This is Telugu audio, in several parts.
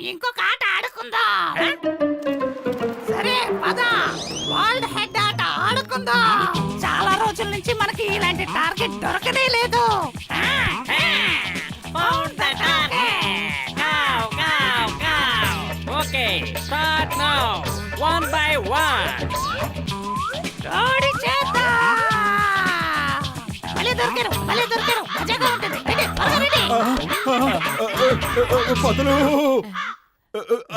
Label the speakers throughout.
Speaker 1: ఇంకొక ఆట ఆడుకుందాం. సరే పద, వరల్డ్ హెడ్ ఆట ఆడుకుందాం. చాలా రోజుల నుంచి మనకి ఇలాంటి టార్గెట్ దొరకనే లేదు. Found the target.
Speaker 2: Go, go, go. Okay, start now. One by one.
Speaker 1: ఓడి చేద్దాం. మళ్ళీ దొరికారు. మజాగా ఉంటుంది. రెడీ, త్వరగా రెడీ.
Speaker 3: పతులు,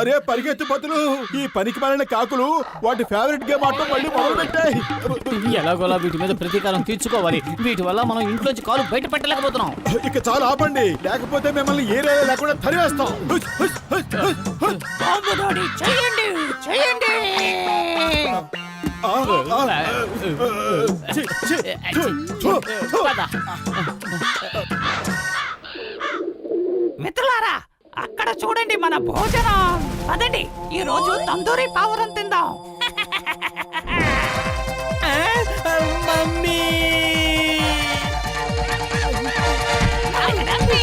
Speaker 3: అరే పరిగెత్తు పతులు. ఈ పనికి మాలిన కాకులు వాటి ఫేవరెట్ గేమ్ ఆటం మళ్ళీ మొదలు పెట్టాయి.
Speaker 4: ఎలాగోలా వీటి మీద ప్రతీకారం తీర్చుకోవాలి. వీటి వల్ల మనం ఇంట్లోంచి కాలు బయట పెట్టలేకపోతున్నాం.
Speaker 3: ఇక చాలా ఆపండి, లేకపోతే మిమ్మల్ని ఏరియా లేకుండా తరివేస్తాం.
Speaker 1: బాంబు దాడి చేయండి.
Speaker 3: ఛీ, ఛీ, ఛూ, ఛూ, ఛూ.
Speaker 1: మిత్రులారా, అక్కడ చూడండి మన భోజనం. పదండి, ఈ రోజు తందూరి పావురం తిందాం.
Speaker 2: మమ్మీ
Speaker 1: రండి.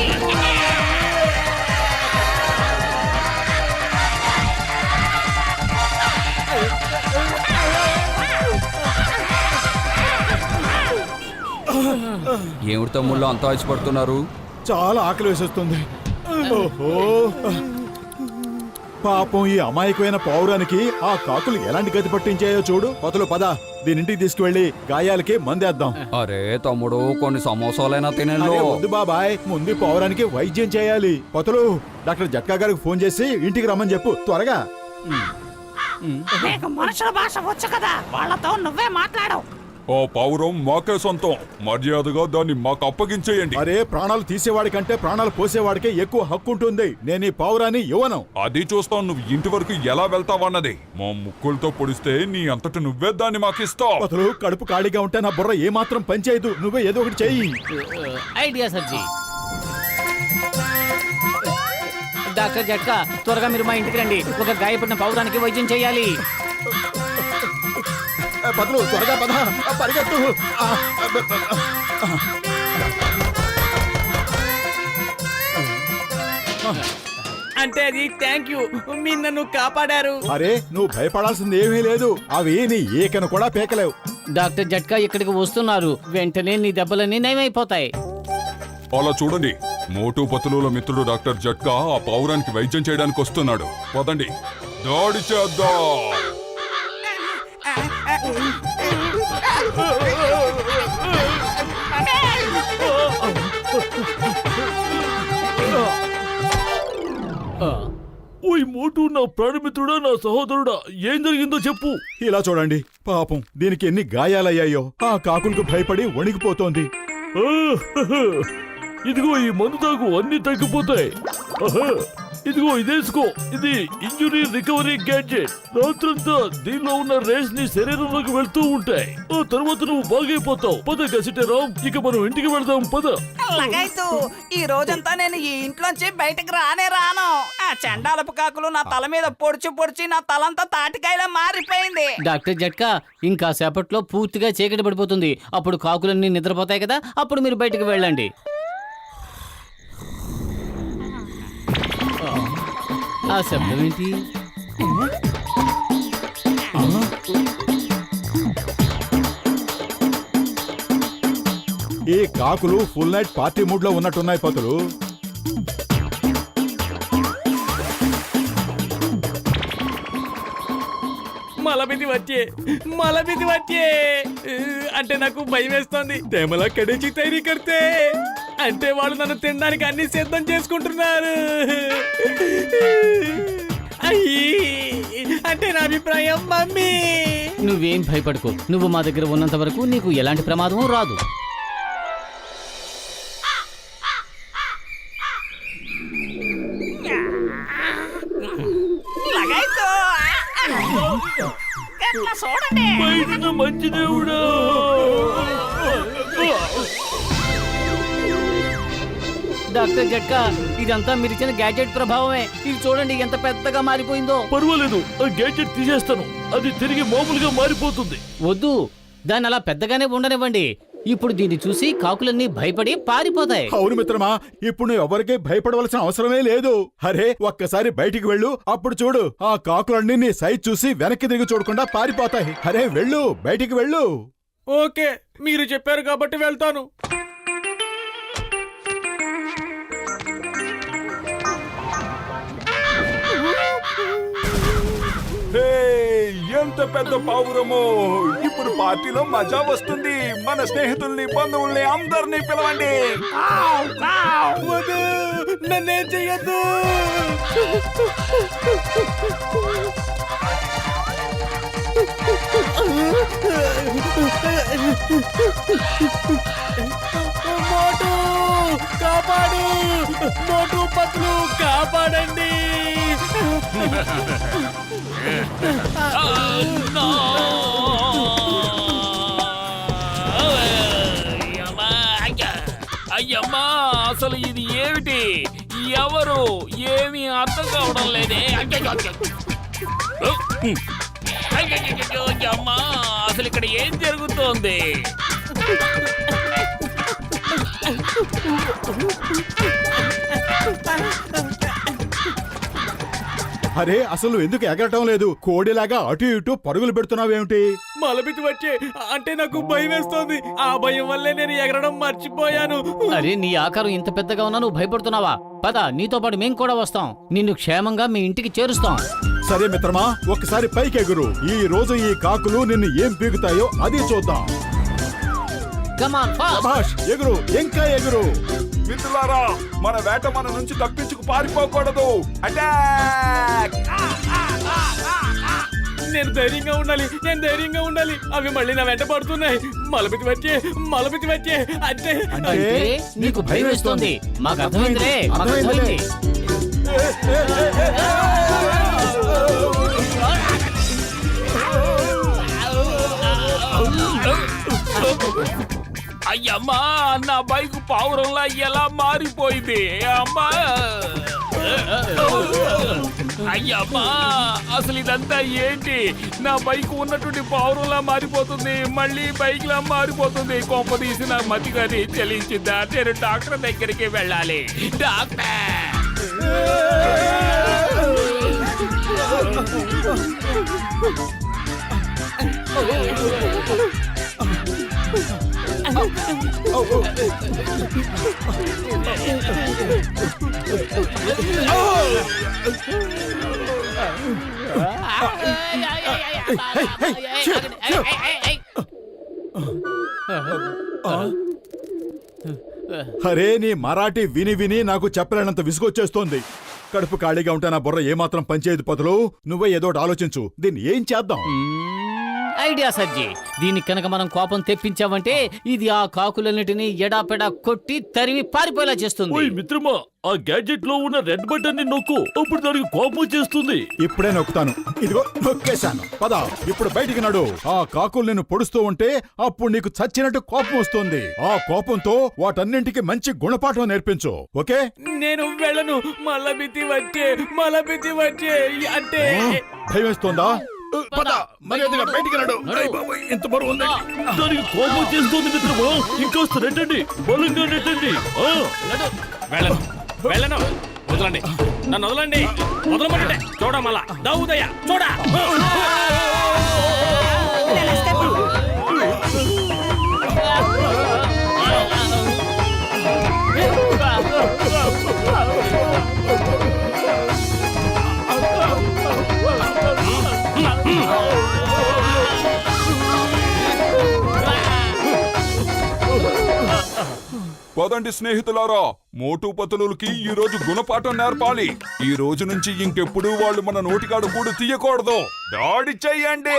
Speaker 5: ఏమిటి తమ్ముళ్ళు అంతా ఆశపడుతున్నారు?
Speaker 3: చాలా ఆకలి వేసేస్తుంది. ఓహో, పాపం ఈ అమాయకమైన పౌరానికి ఆ కాకులు ఎలాంటి గతి పట్టించాయో చూడు. పతులు పద, దీనింటికి తీసుకువెళ్ళి గాయాలకి మందేద్దాం.
Speaker 5: అరే తమ్ముడు, కొన్ని సమోసాలైనా తినేలో.
Speaker 3: అరే వద్దు బాబాయ్, ముందు ఈ పౌరానికి వైద్యం చేయాలి. పతులు, డాక్టర్ జట్కా గారికి ఫోన్ చేసి ఇంటికి రమ్మని చెప్పు త్వరగా.
Speaker 1: నీకు మనుషుల భాష వచ్చు కదా, వాళ్ళతో నువ్వే మాట్లాడవు.
Speaker 6: ఆ పావురం మాకే సొంతం. మర్యాదగా దాన్ని మాకు అప్పగించేయండి.
Speaker 3: అరే, ప్రాణాలు తీసేవాడి కంటే ప్రాణాలు పోసేవాడికే ఎక్కువ హక్కు ఉంటుంది. నేను ఈ పౌరాన్ని ఇవ్వను.
Speaker 6: అది చూస్తావు, నువ్వు ఇంటి వరకు ఎలా వెళ్తావన్నది. మా ముక్కులతో పొడిస్తే నీ అంతటి నువ్వే దాన్ని మాకిస్తావు.
Speaker 3: పతులు, కడుపు ఖాళీగా ఉంటే నా బుర్ర ఏమాత్రం పనిచేయదు. నువ్వే ఏదో ఒకటి చెయ్యి.
Speaker 4: ఐడియా సర్జీ. డాక్టర్ జట్కా, త్వరగా మీరు మా ఇంటికి రండి. ఒక గాయపడిన పౌరానికి వైద్యం చేయాలి.
Speaker 3: పతులు, త్వరగా పద, పరిగెత్తు.
Speaker 2: అంటే అది థ్యాంక్ యూ, మీరు నన్ను కాపాడారు.
Speaker 3: అరే, నువ్వు భయపడాల్సింది ఏమీ లేదు. అవి నీ ఏకను కూడా పేకలేవు.
Speaker 4: డాక్టర్ జట్కా ఇక్కడికి వస్తున్నారు. వెంటనే నీ దెబ్బలన్నీ నయమైపోతాయి.
Speaker 6: అలా చూడండి, మోటు పతులుల మిత్రుడు డాక్టర్ జట్కా ఆ పావురానికి వైద్యం చేయడానికి వస్తున్నాడు. పదండి, దాడి చేద్దాం.
Speaker 7: ఓయ్ మోటు, నా ప్రాణమిత్రుడా, నా సహోదరుడా, ఏం జరిగిందో చెప్పు.
Speaker 3: ఇలా చూడండి, పాపం దీనికి ఎన్ని గాయాలయ్యాయో. ఆ కాకులకు భయపడి వణికిపోతోంది.
Speaker 7: ఇదిగో ఈ మందు తాగు, అన్ని తగ్గిపోతాయి. ఇదిగో ఇదేసుకో, ఇది ఇంజురీ రికవరీ గ్యాడ్జెట్. రాత్రంతా దీనిలో ఉన్న రేస్ నీ శరీరంలోకి వెళ్తూ ఉంటాయి. ఆ తర్వాత నువ్వు బాగైపోతావు. పద గసిటేరాం, ఇక మనం ఇంటికి వెళ్దాం. పద.
Speaker 1: లగైతు, ఈ రోజంతా నేను ఈ ఇంట్లోంచి బయటకు రాను. ఆ చండాలపు కాకులు నా తల మీద పొడిచి నా తలంతా తాటికాయలా మారిపోయింది.
Speaker 4: డాక్టర్ జట్కా, ఇంకా సేపట్లో పూర్తిగా చీకటి పడిపోతుంది. అప్పుడు కాకులన్నీ నిద్రపోతాయి కదా, అప్పుడు మీరు బయటకు వెళ్ళండి. ఆ శబ్దం ఏంటి?
Speaker 3: ఈ కాకులు ఫుల్ నైట్ పార్టీ మూడ్ లో ఉన్నట్టున్నాయి పతులు.
Speaker 2: మలబిది వచ్చే అంటే నాకు భయం వేస్తోంది. తేమలా కడేచి తయారీ కడితే అంటే వాళ్ళు నన్ను తినడానికి అన్ని సిద్ధం చేసుకుంటున్నారు. అయ్యి అంటే నా అభిప్రాయం మమ్మీ.
Speaker 4: నువ్వేం భయపడకు. నువ్వు మా దగ్గర ఉన్నంత వరకు నీకు ఎలాంటి ప్రమాదం రాదు.
Speaker 7: బయట మంచి దేవుడా.
Speaker 4: డాక్టర్ జట్కా, ఇదంతా మీరిచ్చిన గ్యాడ్జెట్ ప్రభావమే. ఇది చూడండి ఎంత పెద్దగా మారిపోయిందో.
Speaker 7: పర్వాలేదు, ఆ గ్యాడ్జెట్ తీసేస్తాను. అది తిరిగి మామూలుగా మారిపోతుంది.
Speaker 4: వద్దు, దాన్ని అలా పెద్దగానే ఉండనివ్వండి. ఇప్పుడు దీన్ని చూసి కాకులన్నీ భయపడి పారిపోతాయి.
Speaker 3: అవును మిత్రమా, ఇప్పుడు నువ్వు ఎవరికి భయపడవలసిన అవసరమే లేదు. అరే ఒక్కసారి బయటికి వెళ్ళు, అప్పుడు చూడు ఆ కాకులన్నీ నీ సైజ్ చూసి వెనక్కి తిరిగి చూడకుండా పారిపోతాయి. అరే వెళ్ళు, బయటికి వెళ్ళు.
Speaker 2: ఓకే, మీరు చెప్పారు కాబట్టి వెళ్తాను.
Speaker 6: ఎంత పెద్ద పావురమో! ఇప్పుడు పార్టీలో మజా వస్తుంది. మన స్నేహితుల్ని, బంధువుల్ని అందరినీ పిలవండి.
Speaker 2: వద్దు, నన్నేం చెయ్యొద్దు. మోటు కాపాడు, మోటు పత్లు కాపాడండి.
Speaker 7: అయ్యమ్మా, అసలు ఇది ఏమిటి? ఎవరు? ఏమీ అర్థం కావడం లేదే. అమ్మా, అసలు ఇక్కడ ఏం జరుగుతోంది?
Speaker 3: అరే అసలు ఎందుకు ఎగరటం లేదు? కోడిలాగా అటు ఇటు పరుగులు పెడుతున్నావేమిటి?
Speaker 2: మలబితి వచ్చే అంటే నాకు భయం వేస్తోంది. ఆ భయం వల్లే నేను ఎగరడం మర్చిపోయాను.
Speaker 4: అరే నీ ఆకారం ఇంత పెద్దగా ఉన్నా నువ్వు భయపడుతున్నావా? పద, నీతో పాటు మేం కూడా వస్తాం. నిన్ను క్షేమంగా మీ ఇంటికి చేరుస్తాం.
Speaker 3: సరే మిత్రమా, ఒక్కసారి పైకి ఎగురు. ఈ రోజు ఈ కాకులు నిన్ను ఏం పీకుతాయో అది చూద్దాం.
Speaker 4: Come on, fast.
Speaker 3: శభాష్, ఎగురు, ఇంకా ఎగురు.
Speaker 6: మిత్రులారా, మన వేట మన నుంచి తప్పించుకు పారిపోకూడదు. అటాక్!
Speaker 2: నేను ధైర్యంగా ఉండాలి, నేను ధైర్యంగా ఉండాలి. అవి మళ్ళీ నా వెంట పడుతున్నాయి. మలబితి వచ్చే, మలబితి వచ్చే అంటే
Speaker 4: అంటే నీకు భయం వేస్తోంది. మాకు అర్థమైందిలే, మాకు అర్థమైంది.
Speaker 7: అయ్యమ్మా, నా బైక్ పావురంలా ఎలా మారిపోయింది? అమ్మా, అయ్యమ్మా, అసలు ఇదంతా ఏంటి? నా బైక్ ఉన్నటువంటి పావురంలా మారిపోతుంది, మళ్ళీ బైక్ లా మారిపోతుంది. కొంప తీసి నా మతిగాని చెల్లించిందా? నేను డాక్టర్ దగ్గరికి వెళ్ళాలి. డాక్టర్!
Speaker 3: అరే నీ మరాఠీ విని విని నాకు చెప్పలేనంత విసుగొచ్చేస్తోంది. కడుపు ఖాళీగా ఉంటే నా బుర్ర ఏమాత్రం పనిచేయదు. పదులు, నువ్వే ఏదోటి ఆలోచించు. దీన్ని ఏం చేద్దాం?
Speaker 4: ఐడియా సజ్జి. దీనికి కనుక మనం కోపం తెప్పించామంటే ఇది ఆ కాకులన్నిటినీ ఎడాపెడా కొట్టి తరిమి పారిపోయేలా చేస్తుంది.
Speaker 7: ఓయ్ మిత్రమా, ఆ గ్యాడ్జెట్ లో ఉన్న రెడ్ బటన్ ని నొక్కు. అప్పుడు దానికి కోపం వచ్చేస్తుంది.
Speaker 3: ఇప్పుడే నొక్కుతాను. ఇదిగో నొక్కేశాను. పద, ఇప్పుడు బయటికి నడు. ఆ కాకులు నిన్ను పొడుస్తూ ఉంటే అప్పుడు నీకు చచ్చినట్టు కోపం వస్తుంది. ఆ కోపంతో వాటన్నింటికి మంచి గుణపాఠం నేర్పించు. ఓకే?
Speaker 2: నేను వెళ్ళను. మలబితి వచ్చే, మలబితి వచ్చే అంటే
Speaker 3: భయం వేస్తోందా? పద, మర్యాదగా బయటికి నడు.
Speaker 4: అయ్
Speaker 3: బాబోయ్, ఎంత బరువు ఉంది.
Speaker 7: దానికి కోపం వచ్చేస్తుంది మిత్రమా. ఇంకాస్త నెట్టండి, బలంగా నెట్టండి.
Speaker 2: వెళ్ళను, వెళ్ళను. వదలండి, నన్ను వదలండి, వదలమంటే చూడమలా దౌదయ్య చూడ.
Speaker 6: పదండి స్నేహితులారా, మోటు పతులుకి ఈ రోజు గుణపాఠం నేర్పాలి. ఈ రోజు నుంచి ఇంకెప్పుడు వాళ్ళు మన నోటికాడు కూడా తీయకూడదు. దాడి చెయ్యండి.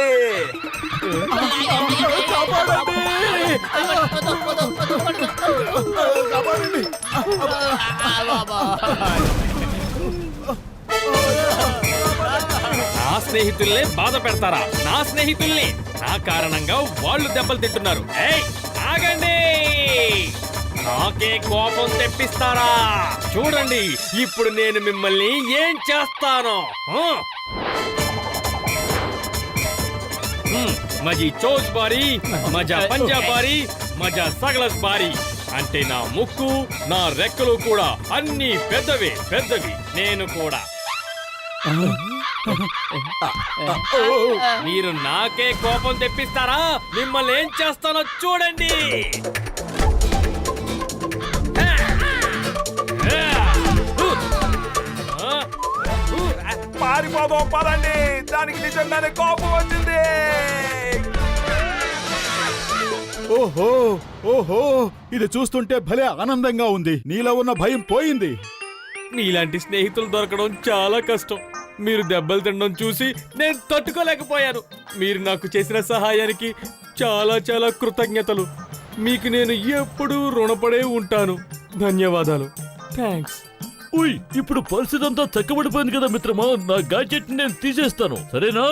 Speaker 2: నా స్నేహితుల్నే బాధ పెడతారా? నా స్నేహితుల్ని నా కారణంగా వాళ్ళు దెబ్బలు తింటున్నారు. ఏయ్ ఆగండి, నాకే కోపం తెప్పిస్తారా? చూడండి ఇప్పుడు నేను మిమ్మల్ని ఏం చేస్తాను. మజీ చోజ్ బారీ, మజా పంజా బారీ, మజా సగలస్ భారీ. అంటే నా ముక్కు, నా రెక్కలు కూడా అన్ని పెద్దవి. నేను కూడా. మీరు నాకే కోపం తెప్పిస్తారా? మిమ్మల్ని ఏం చేస్తానో చూడండి.
Speaker 6: పారిపోదాం పదండి, దానికి నిజంగానే కోపం వచ్చింది.
Speaker 3: ఓహో ఓహో, ఇది చూస్తుంటే భలే ఆనందంగా ఉంది. నీలో ఉన్న భయం పోయింది.
Speaker 2: మీలాంటి స్నేహితులు దొరకడం చాలా కష్టం. మీరు దెబ్బలు తినడం చూసి నేను తట్టుకోలేకపోయాను. మీరు నాకు చేసిన సహాయానికి చాలా కృతజ్ఞతలు. మీకు నేను ఎప్పుడూ రుణపడే ఉంటాను. ధన్యవాదాలు. థ్యాంక్స్.
Speaker 7: ఉయ్, ఇప్పుడు పరిస్థితి అంతా చక్కబడిపోయింది కదా మిత్రమా. నా గ్యాడ్జెట్ నేను తీసేస్తాను, సరేనా?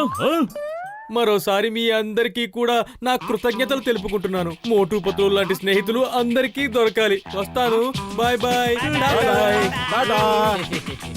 Speaker 2: మరోసారి మీ అందరికీ కూడా నా కృతజ్ఞతలు తెలుపుకుంటున్నాను. మోటు పత్రులు లాంటి స్నేహితులు అందరికీ దొరకాలి. వస్తాను. Bye bye.
Speaker 3: Bye bye.